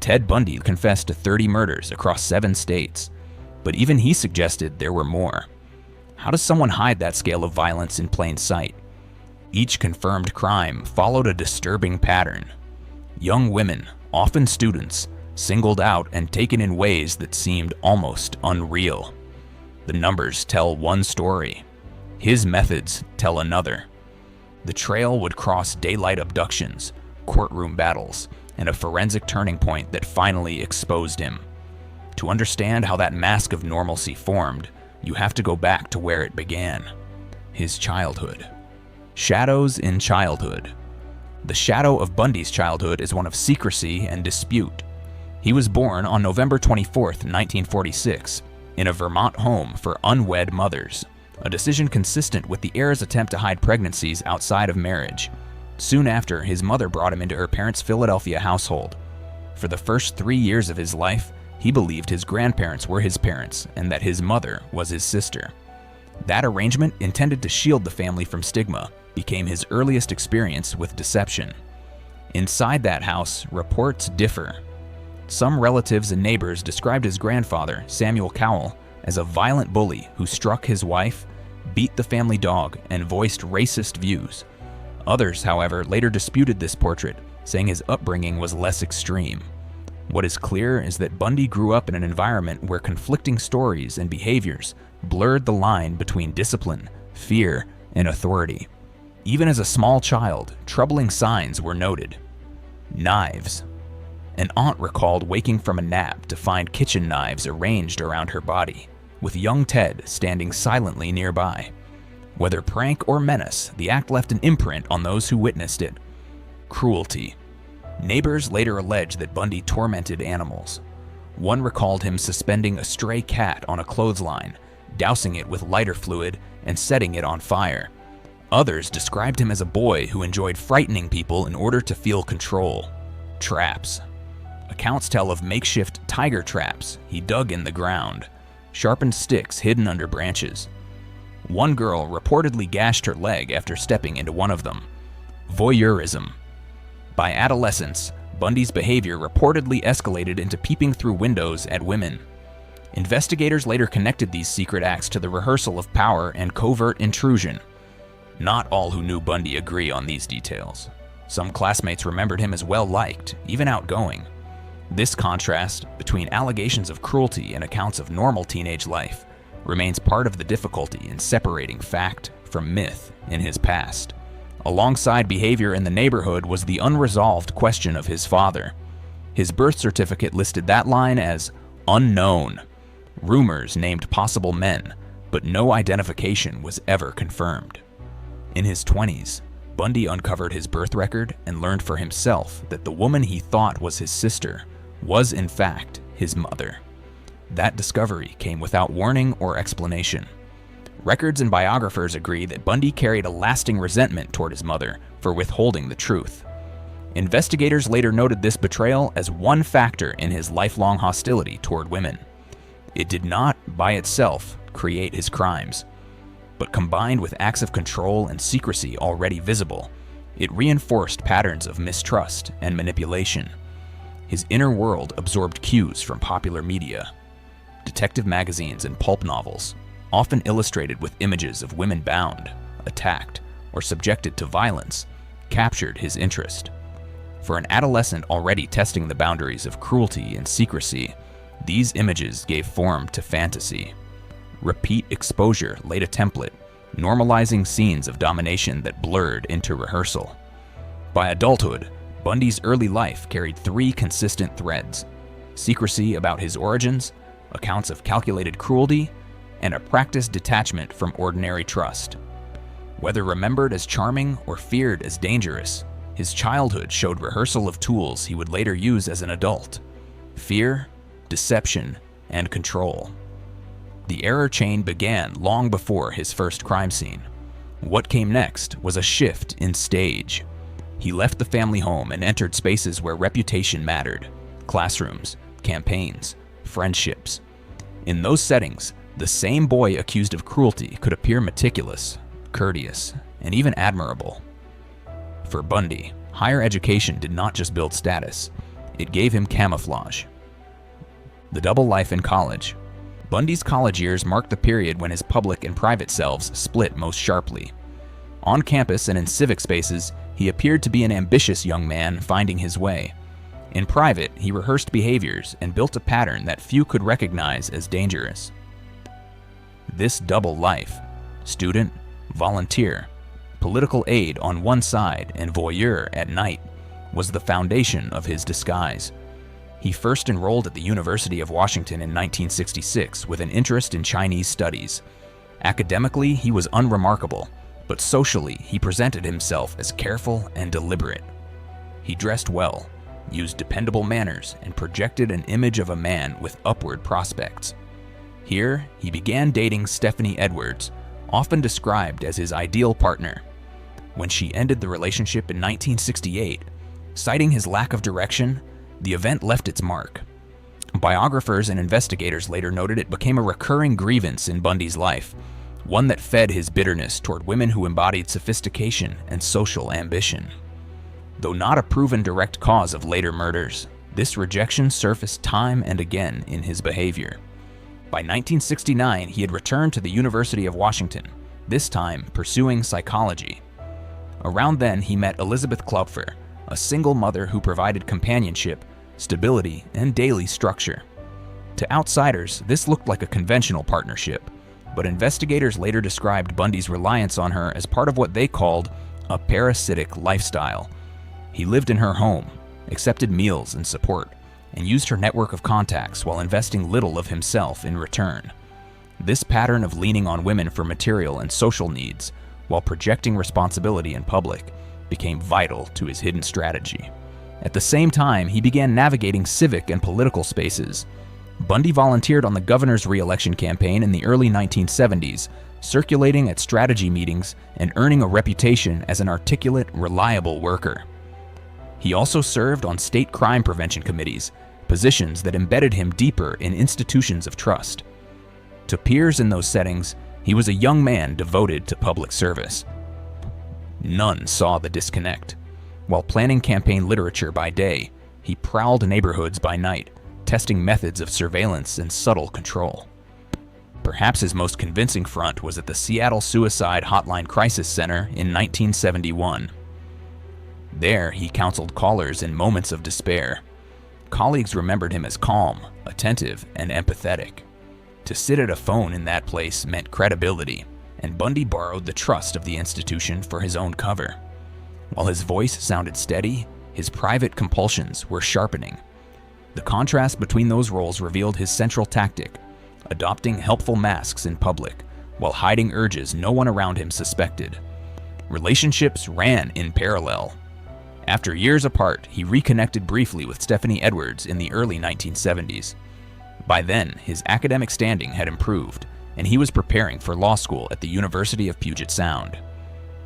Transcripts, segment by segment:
Ted Bundy confessed to 30 murders across 7 states, but even he suggested there were more. How does someone hide that scale of violence in plain sight? Each confirmed crime followed a disturbing pattern. Young women, often students, singled out and taken in ways that seemed almost unreal. The numbers tell one story. His methods tell another. The trail would cross daylight abductions, courtroom battles, and a forensic turning point that finally exposed him. To understand how that mask of normalcy formed, you have to go back to where it began: his childhood. Shadows in childhood. The shadow of Bundy's childhood is one of secrecy and dispute. He was born on November 24, 1946, in a Vermont home for unwed mothers, a decision consistent with the era's attempt to hide pregnancies outside of marriage. Soon after, his mother brought him into her parents' Philadelphia household. For the first 3 years of his life, he believed his grandparents were his parents and that his mother was his sister. That arrangement, intended to shield the family from stigma, became his earliest experience with deception. Inside that house, reports differ. Some relatives and neighbors described his grandfather, Samuel Cowell, as a violent bully who struck his wife, beat the family dog, and voiced racist views. Others, however, later disputed this portrait, saying his upbringing was less extreme. What is clear is that Bundy grew up in an environment where conflicting stories and behaviors blurred the line between discipline, fear, and authority. Even as a small child, troubling signs were noted. Knives. An aunt recalled waking from a nap to find kitchen knives arranged around her body, with young Ted standing silently nearby. Whether prank or menace, the act left an imprint on those who witnessed it. Cruelty. Neighbors later alleged that Bundy tormented animals. One recalled him suspending a stray cat on a clothesline, dousing it with lighter fluid, and setting it on fire. Others described him as a boy who enjoyed frightening people in order to feel control. Traps. Accounts tell of makeshift tiger traps he dug in the ground, sharpened sticks hidden under branches. One girl reportedly gashed her leg after stepping into one of them. Voyeurism. By adolescence, Bundy's behavior reportedly escalated into peeping through windows at women. Investigators later connected these secret acts to the rehearsal of power and covert intrusion. Not all who knew Bundy agree on these details. Some classmates remembered him as well-liked, even outgoing. This contrast between allegations of cruelty and accounts of normal teenage life remains part of the difficulty in separating fact from myth in his past. Alongside behavior in the neighborhood was the unresolved question of his father. His birth certificate listed that line as unknown. Rumors named possible men, but no identification was ever confirmed. In his 20s, Bundy uncovered his birth record and learned for himself that the woman he thought was his sister was in fact his mother. That discovery came without warning or explanation. Records and biographers agree that Bundy carried a lasting resentment toward his mother for withholding the truth. Investigators later noted this betrayal as one factor in his lifelong hostility toward women. It did not, by itself, create his crimes, but combined with acts of control and secrecy already visible, it reinforced patterns of mistrust and manipulation. His inner world absorbed cues from popular media. Detective magazines and pulp novels, often illustrated with images of women bound, attacked, or subjected to violence, captured his interest. For an adolescent already testing the boundaries of cruelty and secrecy, these images gave form to fantasy. Repeat exposure laid a template, normalizing scenes of domination that blurred into rehearsal. By adulthood, Bundy's early life carried 3 consistent threads: secrecy about his origins, accounts of calculated cruelty, and a practiced detachment from ordinary trust. Whether remembered as charming or feared as dangerous, his childhood showed rehearsal of tools he would later use as an adult: fear, deception, and control. The error chain began long before his first crime scene. What came next was a shift in stage. He left the family home and entered spaces where reputation mattered: classrooms, campaigns, friendships. In those settings, the same boy accused of cruelty could appear meticulous, courteous, and even admirable. For Bundy, higher education did not just build status, it gave him camouflage. The double life in college. Bundy's college years marked the period when his public and private selves split most sharply. On campus and in civic spaces, he appeared to be an ambitious young man finding his way. In private, he rehearsed behaviors and built a pattern that few could recognize as dangerous. This double life, student, volunteer, political aide on one side and voyeur at night, was the foundation of his disguise. He first enrolled at the University of Washington in 1966 with an interest in Chinese studies. Academically, he was unremarkable, but socially, he presented himself as careful and deliberate. He dressed well, used dependable manners, and projected an image of a man with upward prospects. Here, he began dating Stephanie Edwards, often described as his ideal partner. When she ended the relationship in 1968, citing his lack of direction, the event left its mark. Biographers and investigators later noted it became a recurring grievance in Bundy's life, one that fed his bitterness toward women who embodied sophistication and social ambition. Though not a proven direct cause of later murders, this rejection surfaced time and again in his behavior. By 1969, he had returned to the University of Washington, this time pursuing psychology. Around then, he met Elizabeth Klopfer, a single mother who provided companionship, stability, and daily structure. To outsiders, this looked like a conventional partnership, but investigators later described Bundy's reliance on her as part of what they called a parasitic lifestyle. He lived in her home, accepted meals and support, and used her network of contacts while investing little of himself in return. This pattern of leaning on women for material and social needs, while projecting responsibility in public, became vital to his hidden strategy. At the same time, he began navigating civic and political spaces. Bundy volunteered on the governor's re-election campaign in the early 1970s, circulating at strategy meetings and earning a reputation as an articulate, reliable worker. He also served on state crime prevention committees, positions that embedded him deeper in institutions of trust. To peers in those settings, he was a young man devoted to public service. None saw the disconnect. While planning campaign literature by day, he prowled neighborhoods by night, testing methods of surveillance and subtle control. Perhaps his most convincing front was at the Seattle Suicide Hotline Crisis Center in 1971. There, he counseled callers in moments of despair. Colleagues remembered him as calm, attentive, and empathetic. To sit at a phone in that place meant credibility, and Bundy borrowed the trust of the institution for his own cover. While his voice sounded steady, his private compulsions were sharpening. The contrast between those roles revealed his central tactic, adopting helpful masks in public, while hiding urges no one around him suspected. Relationships ran in parallel. After years apart, he reconnected briefly with Stephanie Edwards in the early 1970s. By then, his academic standing had improved, and he was preparing for law school at the University of Puget Sound.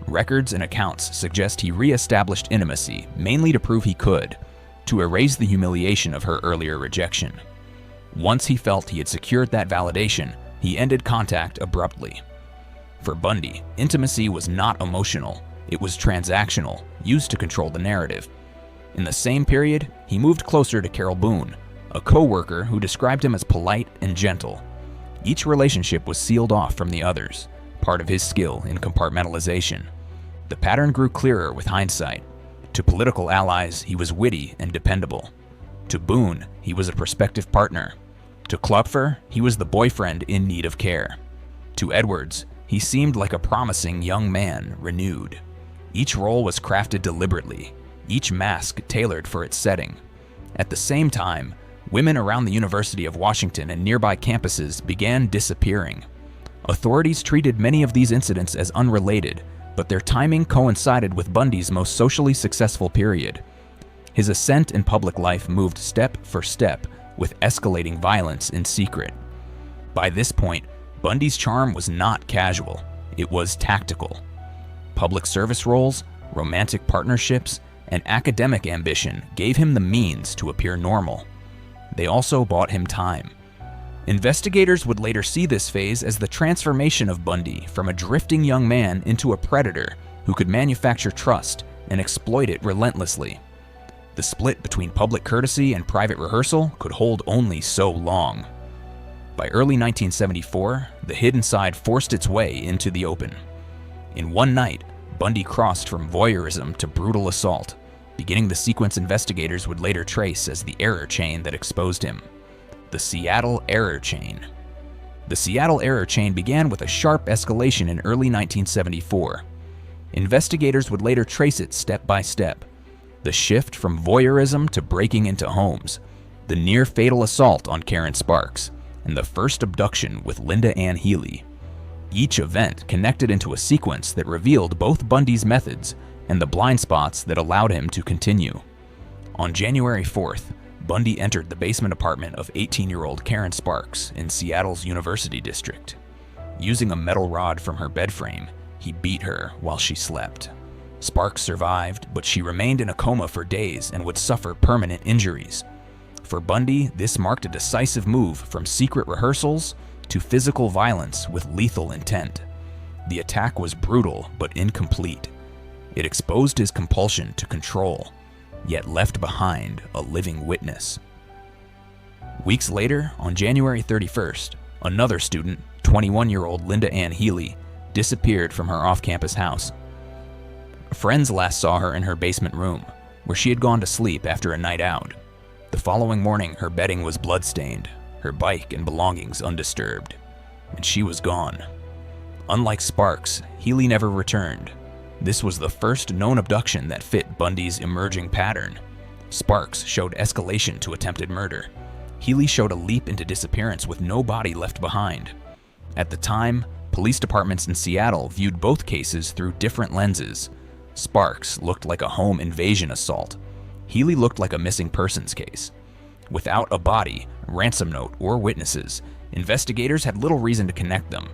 Records and accounts suggest he re-established intimacy, mainly to prove he could, to erase the humiliation of her earlier rejection. Once he felt he had secured that validation, he ended contact abruptly. For Bundy, intimacy was not emotional, it was transactional, used to control the narrative. In the same period, he moved closer to Carol Boone, a co-worker who described him as polite and gentle. Each relationship was sealed off from the others, part of his skill in compartmentalization. The pattern grew clearer with hindsight. To political allies, he was witty and dependable. To Boone, he was a prospective partner. To Klopfer, he was the boyfriend in need of care. To Edwards, he seemed like a promising young man, renewed. Each role was crafted deliberately, each mask tailored for its setting. At the same time, women around the University of Washington and nearby campuses began disappearing. Authorities treated many of these incidents as unrelated, but their timing coincided with Bundy's most socially successful period. His ascent in public life moved step for step, with escalating violence in secret. By this point, Bundy's charm was not casual, it was tactical. Public service roles, romantic partnerships, and academic ambition gave him the means to appear normal. They also bought him time. Investigators would later see this phase as the transformation of Bundy from a drifting young man into a predator who could manufacture trust and exploit it relentlessly. The split between public courtesy and private rehearsal could hold only so long. By early 1974, the hidden side forced its way into the open. In one night, Bundy crossed from voyeurism to brutal assault, beginning the sequence investigators would later trace as the error chain that exposed him. The Seattle Error Chain. The Seattle Error Chain began with a sharp escalation in early 1974. Investigators would later trace it step by step. The shift from voyeurism to breaking into homes, the near-fatal assault on Karen Sparks, and the first abduction with Linda Ann Healy. Each event connected into a sequence that revealed both Bundy's methods and the blind spots that allowed him to continue. On January 4th, Bundy entered the basement apartment of 18-year-old Karen Sparks in Seattle's University District. Using a metal rod from her bed frame, he beat her while she slept. Sparks survived, but she remained in a coma for days and would suffer permanent injuries. For Bundy, this marked a decisive move from secret rehearsals to physical violence with lethal intent. The attack was brutal but incomplete. It exposed his compulsion to control, yet left behind a living witness. Weeks later, on January 31st, another student, 21-year-old Linda Ann Healy, disappeared from her off-campus house. Friends last saw her in her basement room, where she had gone to sleep after a night out. The following morning, her bedding was bloodstained, her bike and belongings undisturbed, and she was gone. Unlike Sparks, Healy never returned. This was the first known abduction that fit Bundy's emerging pattern. Sparks showed escalation to attempted murder. Healy showed a leap into disappearance with no body left behind. At the time, police departments in Seattle viewed both cases through different lenses. Sparks looked like a home invasion assault. Healy looked like a missing persons case. Without a body, ransom note, or witnesses, investigators had little reason to connect them.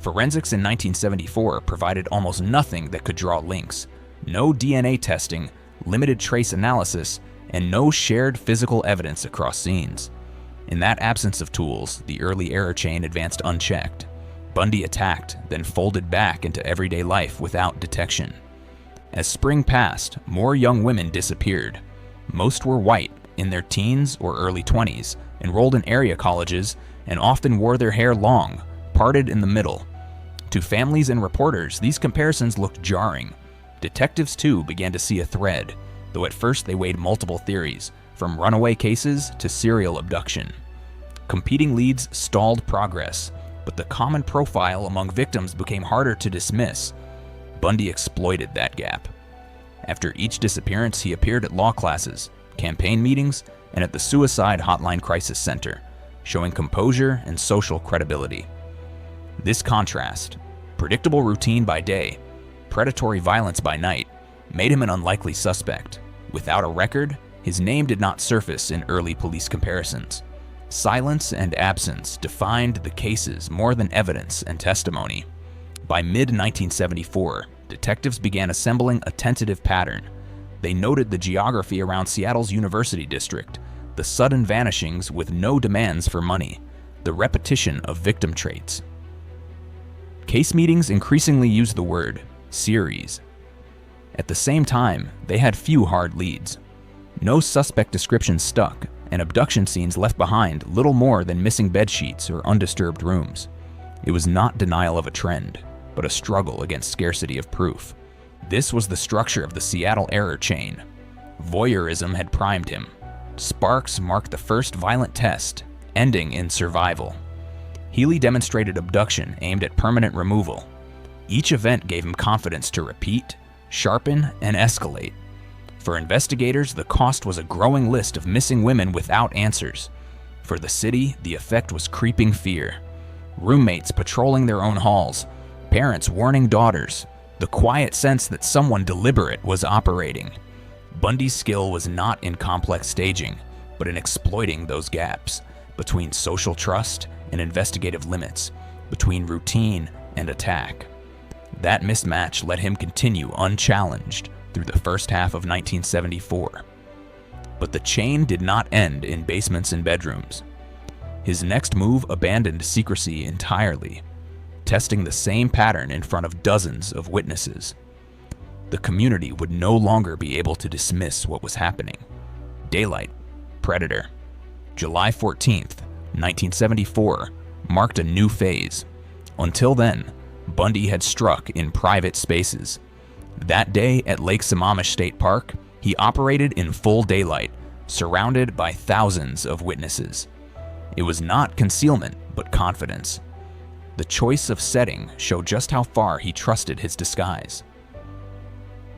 Forensics in 1974 provided almost nothing that could draw links. No DNA testing, limited trace analysis, and no shared physical evidence across scenes. In that absence of tools, the early error chain advanced unchecked. Bundy attacked, then folded back into everyday life without detection. As spring passed, more young women disappeared. Most were white, in their teens or early 20s, enrolled in area colleges, and often wore their hair long, parted in the middle. To families and reporters, these comparisons looked jarring. Detectives, too, began to see a thread, though at first they weighed multiple theories, from runaway cases to serial abduction. Competing leads stalled progress, but the common profile among victims became harder to dismiss. Bundy exploited that gap. After each disappearance, he appeared at law classes, campaign meetings, and at the Suicide Hotline Crisis Center, showing composure and social credibility. This contrast, predictable routine by day, predatory violence by night, made him an unlikely suspect. Without a record, his name did not surface in early police comparisons. Silence and absence defined the cases more than evidence and testimony. By mid-1974, detectives began assembling a tentative pattern. They noted the geography around Seattle's University District, the sudden vanishings with no demands for money, the repetition of victim traits. Case meetings increasingly used the word series. At the same time, they had few hard leads. No suspect descriptions stuck, and abduction scenes left behind little more than missing bedsheets or undisturbed rooms. It was not denial of a trend, but a struggle against scarcity of proof. This was the structure of the Seattle error chain. Voyeurism had primed him. Sparks marked the first violent test, ending in survival. Healy demonstrated abduction aimed at permanent removal. Each event gave him confidence to repeat, sharpen, and escalate. For investigators, the cost was a growing list of missing women without answers. For the city, the effect was creeping fear. Roommates patrolling their own halls, parents warning daughters, the quiet sense that someone deliberate was operating. Bundy's skill was not in complex staging, but in exploiting those gaps between social trust and investigative limits, between routine and attack. That mismatch let him continue unchallenged through the first half of 1974. But the chain did not end in basements and bedrooms. His next move abandoned secrecy entirely, testing the same pattern in front of dozens of witnesses. The community would no longer be able to dismiss what was happening. Daylight, Predator. July 14th, 1974, marked a new phase. Until then, Bundy had struck in private spaces. That day at Lake Sammamish State Park, he operated in full daylight, surrounded by thousands of witnesses. It was not concealment, but confidence. The choice of setting showed just how far he trusted his disguise.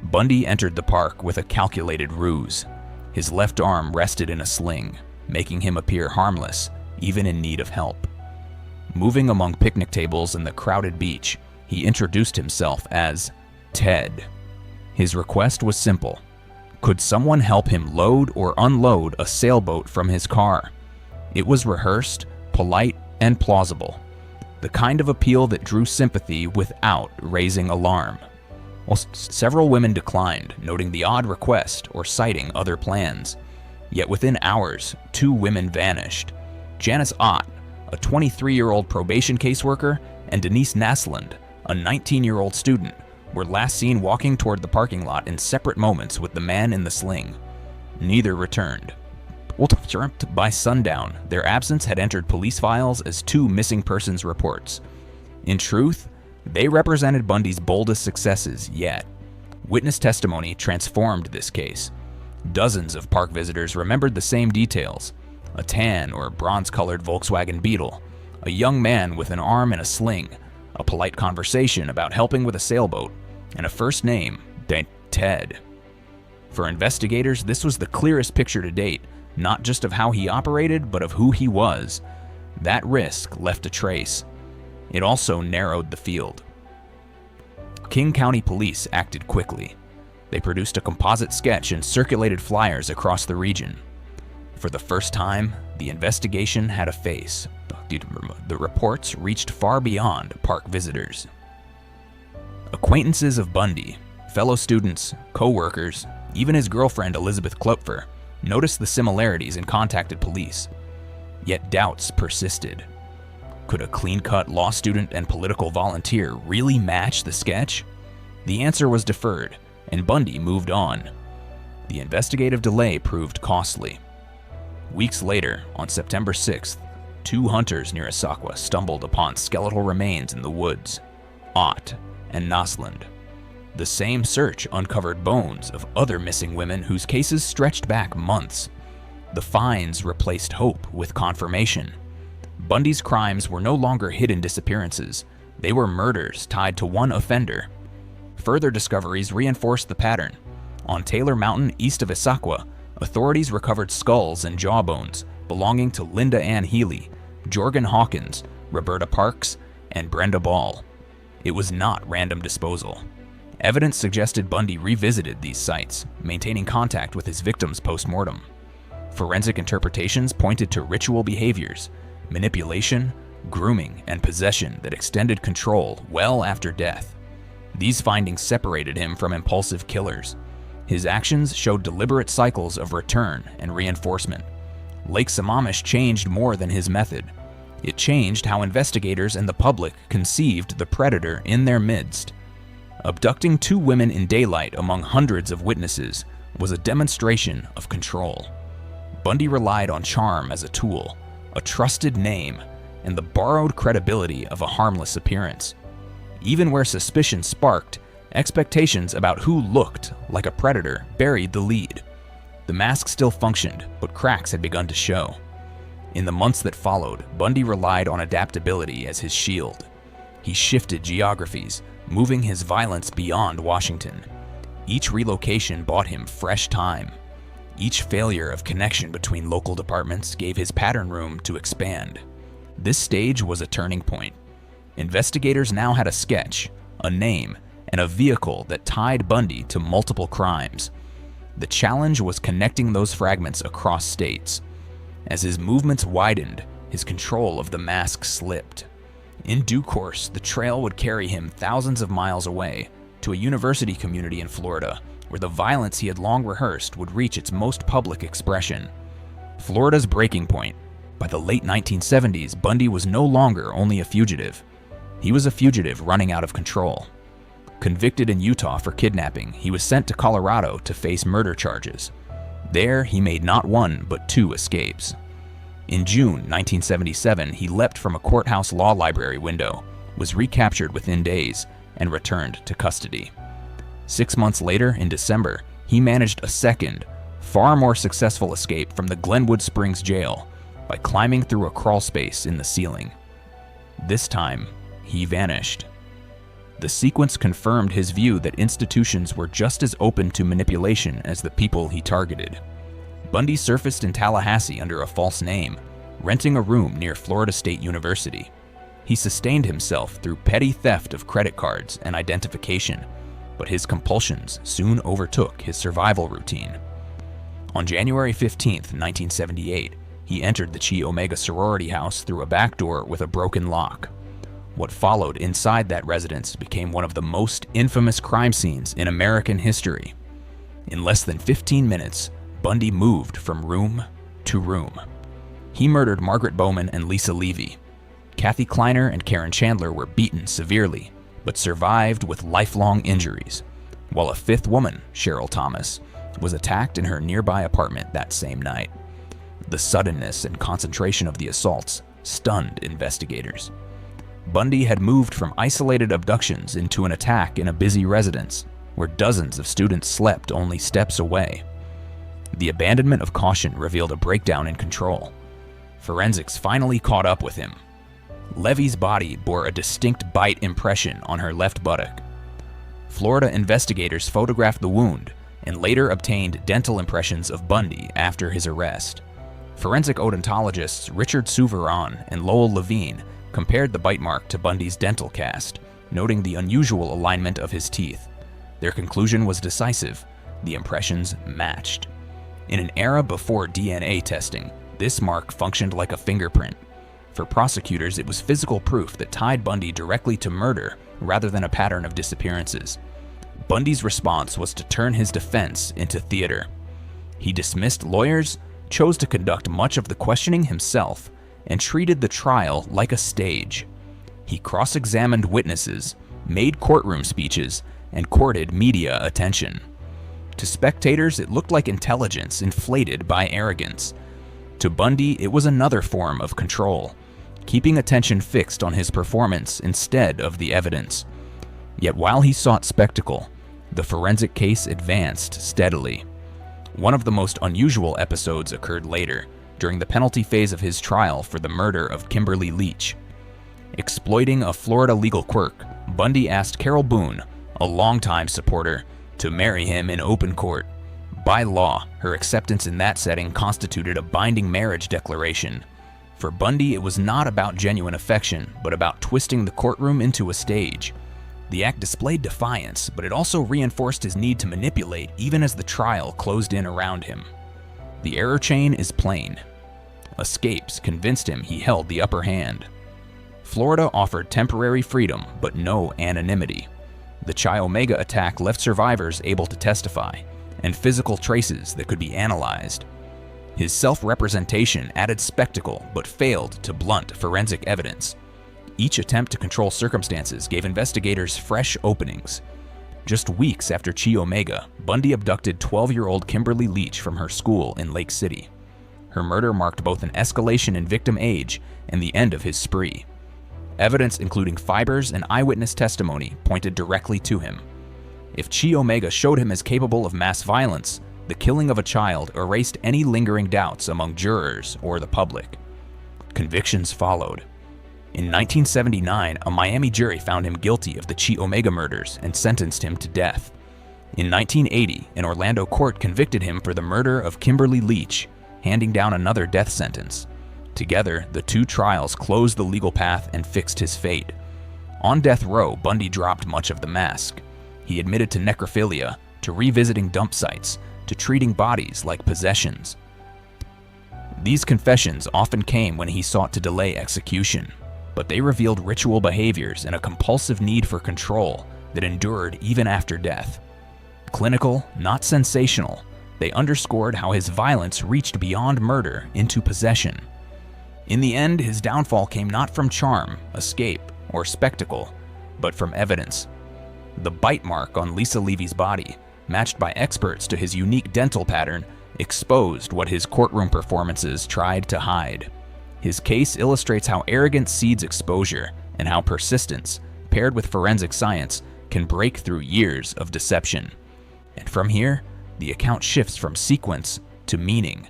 Bundy entered the park with a calculated ruse. His left arm rested in a sling, making him appear harmless, even in need of help. Moving among picnic tables and the crowded beach, he introduced himself as Ted. His request was simple. Could someone help him load or unload a sailboat from his car? It was rehearsed, polite, and plausible. The kind of appeal that drew sympathy without raising alarm. Well, several women declined, noting the odd request or citing other plans. Yet within hours, 2 women vanished. Janice Ott, a 23-year-old probation caseworker, and Denise Naslund, a 19-year-old student, were last seen walking toward the parking lot in separate moments with the man in the sling. Neither returned. By sundown, their absence had entered police files as 2 missing persons reports. In truth, they represented Bundy's boldest successes yet. Witness testimony transformed this case. Dozens of park visitors remembered the same details: a tan or bronze-colored Volkswagen Beetle, a young man with an arm in a sling, a polite conversation about helping with a sailboat, and a first name, Ted. For investigators, this was the clearest picture to date, not just of how he operated, but of who he was. That risk left a trace. It also narrowed the field. King County Police acted quickly. They produced a composite sketch and circulated flyers across the region. For the first time, the investigation had a face. The reports reached far beyond park visitors. Acquaintances of Bundy, fellow students, co-workers, even his girlfriend Elizabeth Klopfer, noticed the similarities and contacted police. Yet doubts persisted. Could a clean-cut law student and political volunteer really match the sketch? The answer was deferred, and Bundy moved on. The investigative delay proved costly. Weeks later, on September 6th, 2 hunters near Issaquah stumbled upon skeletal remains in the woods: Ott and Naslund. The same search uncovered bones of other missing women whose cases stretched back months. The finds replaced hope with confirmation. Bundy's crimes were no longer hidden disappearances. They were murders tied to one offender. Further discoveries reinforced the pattern. On Taylor Mountain, east of Issaquah, authorities recovered skulls and jawbones belonging to Linda Ann Healy, Jorgen Hawkins, Roberta Parks, and Brenda Ball. It was not random disposal. Evidence suggested Bundy revisited these sites, maintaining contact with his victims post-mortem. Forensic interpretations pointed to ritual behaviors, manipulation, grooming, and possession that extended control well after death. These findings separated him from impulsive killers. His actions showed deliberate cycles of return and reinforcement. Lake Sammamish changed more than his method. It changed how investigators and the public conceived the predator in their midst. Abducting 2 women in daylight among hundreds of witnesses was a demonstration of control. Bundy relied on charm as a tool, a trusted name, and the borrowed credibility of a harmless appearance. Even where suspicion sparked, expectations about who looked like a predator buried the lead. The mask still functioned, but cracks had begun to show. In the months that followed, Bundy relied on adaptability as his shield. He shifted geographies, moving his violence beyond Washington. Each relocation bought him fresh time. Each failure of connection between local departments gave his pattern room to expand. This stage was a turning point. Investigators now had a sketch, a name, and a vehicle that tied Bundy to multiple crimes. The challenge was connecting those fragments across states. As his movements widened, his control of the mask slipped. In due course, the trail would carry him thousands of miles away, to a university community in Florida, where the violence he had long rehearsed would reach its most public expression. Florida's breaking point. By the late 1970s, Bundy was no longer only a fugitive. He was a fugitive running out of control. Convicted in Utah for kidnapping, he was sent to Colorado to face murder charges. There, he made not one, but 2 escapes. In June 1977, he leapt from a courthouse law library window, was recaptured within days, and returned to custody. 6 months later, in December, he managed a second, far more successful escape from the Glenwood Springs jail by climbing through a crawl space in the ceiling. This time, he vanished. The sequence confirmed his view that institutions were just as open to manipulation as the people he targeted. Bundy surfaced in Tallahassee under a false name, renting a room near Florida State University. He sustained himself through petty theft of credit cards and identification, but his compulsions soon overtook his survival routine. On January 15, 1978, he entered the Chi Omega sorority house through a back door with a broken lock. What followed inside that residence became one of the most infamous crime scenes in American history. In less than 15 minutes, Bundy moved from room to room. He murdered Margaret Bowman and Lisa Levy. Kathy Kleiner and Karen Chandler were beaten severely, but survived with lifelong injuries, while a 5th woman, Cheryl Thomas, was attacked in her nearby apartment that same night. The suddenness and concentration of the assaults stunned investigators. Bundy had moved from isolated abductions into an attack in a busy residence, where dozens of students slept only steps away. The abandonment of caution revealed a breakdown in control. Forensics finally caught up with him. Levy's body bore a distinct bite impression on her left buttock. Florida investigators photographed the wound and later obtained dental impressions of Bundy after his arrest. Forensic odontologists Richard Souveron and Lowell Levine compared the bite mark to Bundy's dental cast, noting the unusual alignment of his teeth. Their conclusion was decisive. The impressions matched. In an era before DNA testing, this mark functioned like a fingerprint. For prosecutors, it was physical proof that tied Bundy directly to murder rather than a pattern of disappearances. Bundy's response was to turn his defense into theater. He dismissed lawyers, chose to conduct much of the questioning himself, and treated the trial like a stage. He cross-examined witnesses, made courtroom speeches, and courted media attention. To spectators, it looked like intelligence inflated by arrogance. To Bundy, it was another form of control, keeping attention fixed on his performance instead of the evidence. Yet while he sought spectacle, the forensic case advanced steadily. One of the most unusual episodes occurred later, during the penalty phase of his trial for the murder of Kimberly Leach. Exploiting a Florida legal quirk, Bundy asked Carol Boone, a longtime supporter, to marry him in open court. By law, her acceptance in that setting constituted a binding marriage declaration. For Bundy, it was not about genuine affection, but about twisting the courtroom into a stage. The act displayed defiance, but it also reinforced his need to manipulate even as the trial closed in around him. The error chain is plain. Escapes convinced him he held the upper hand. Florida offered temporary freedom, but no anonymity. The Chi Omega attack left survivors able to testify, and physical traces that could be analyzed. His self-representation added spectacle, but failed to blunt forensic evidence. Each attempt to control circumstances gave investigators fresh openings. Just weeks after Chi Omega, Bundy abducted 12-year-old Kimberly Leach from her school in Lake City. Her murder marked both an escalation in victim age and the end of his spree. Evidence including fibers and eyewitness testimony pointed directly to him. If Chi Omega showed him as capable of mass violence, the killing of a child erased any lingering doubts among jurors or the public. Convictions followed. In 1979, a Miami jury found him guilty of the Chi Omega murders and sentenced him to death. In 1980, an Orlando court convicted him for the murder of Kimberly Leach, handing down another death sentence. Together, the two trials closed the legal path and fixed his fate. On death row, Bundy dropped much of the mask. He admitted to necrophilia, to revisiting dump sites, to treating bodies like possessions. These confessions often came when he sought to delay execution, but they revealed ritual behaviors and a compulsive need for control that endured even after death. Clinical, not sensational, they underscored how his violence reached beyond murder into possession. In the end, his downfall came not from charm, escape, or spectacle, but from evidence. The bite mark on Lisa Levy's body, matched by experts to his unique dental pattern, exposed what his courtroom performances tried to hide. His case illustrates how arrogance seeds exposure and how persistence, paired with forensic science, can break through years of deception. And from here, the account shifts from sequence to meaning,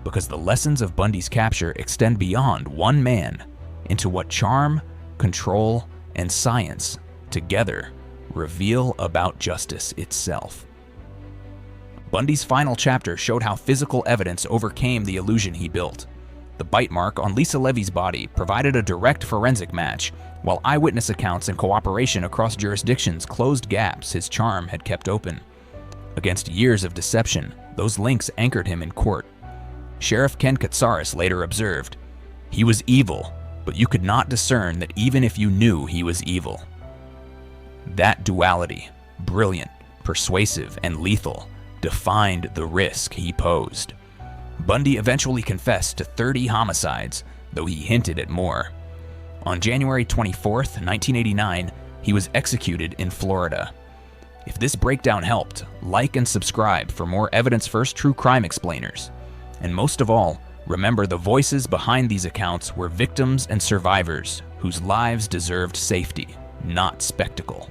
because the lessons of Bundy's capture extend beyond one man into what charm, control, and science together reveal about justice itself. Bundy's final chapter showed how physical evidence overcame the illusion he built. The bite mark on Lisa Levy's body provided a direct forensic match, while eyewitness accounts and cooperation across jurisdictions closed gaps his charm had kept open. Against years of deception, those links anchored him in court. Sheriff Ken Katsaris later observed, "He was evil, but you could not discern that even if you knew he was evil." That duality, brilliant, persuasive, and lethal, defined the risk he posed. Bundy eventually confessed to 30 homicides, though he hinted at more. On January 24th, 1989, he was executed in Florida. If this breakdown helped, like and subscribe for more evidence-first true crime explainers. And most of all, remember the voices behind these accounts were victims and survivors whose lives deserved safety, not spectacle.